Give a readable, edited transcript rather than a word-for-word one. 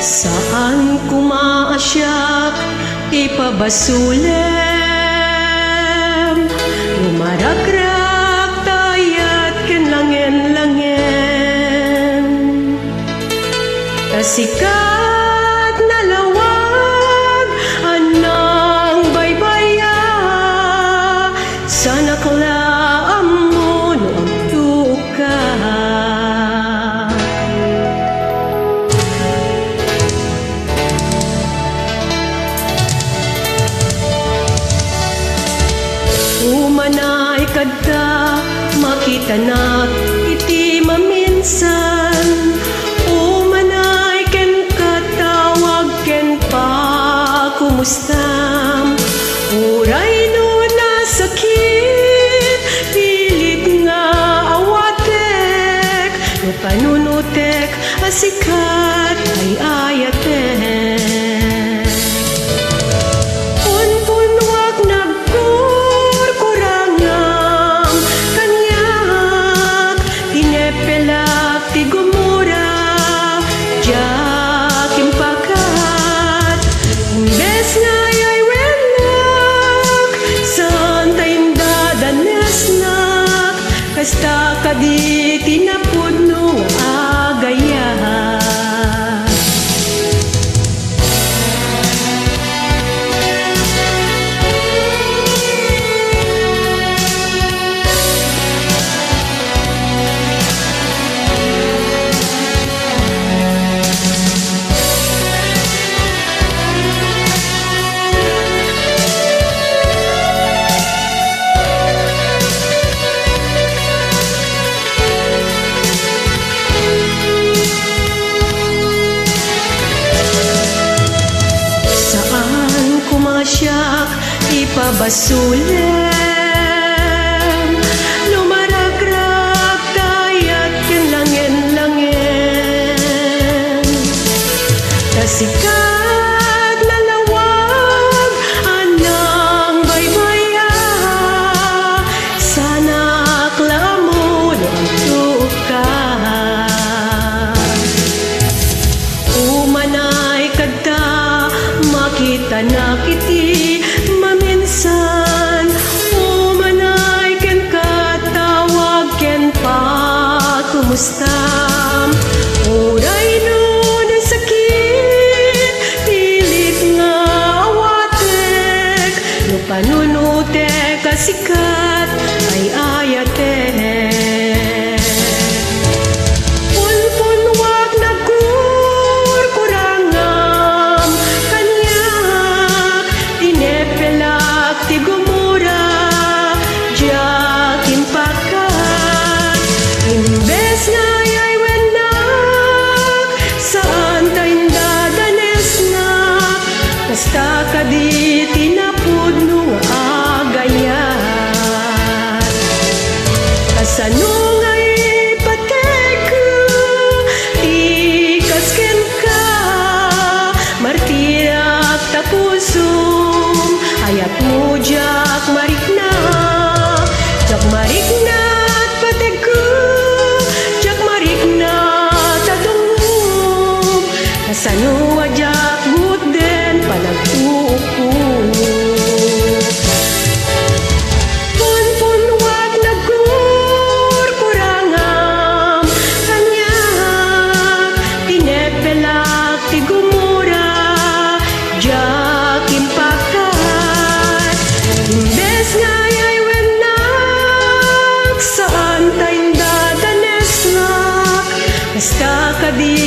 Saan kumaasyak ipabasulim, lumaragrak tayat ken langen-langen, kasikat na lawag anang baybaya, sana klaam mo no ang tuka. Umanay kadta makita na iti maminsan, umanay ken katawag ken pa kumustam, uray no nasakit pilit nga awatek, no panunutek asikat ay ayatek. Basta kadi tinapod no agaya. Kumasyak ipabasulim, lumaragrak tayat ken langen-langen, kasikat na lawag anang baybaya, sana klamo no ang tuka. Umanay kadta makita na kiti maminsan, umanay ken katawag ken pa kumustam, uray no nasakit pilit nga awatek, no panunutek kasikat ay ayatek. Basta kadi tinapod no agaya, kasano nga ipatek tikas ken ka, martirak tapusum ayat mo jak marikna, jak marikna patek jak marikna tadungum, kasano ajak guden panagtuko. Pun wag nagkurkurangam kanya tinepelak ti gumura jakim pakat, imbes ngayay wenak saan tayo dadanesnak, basta kadi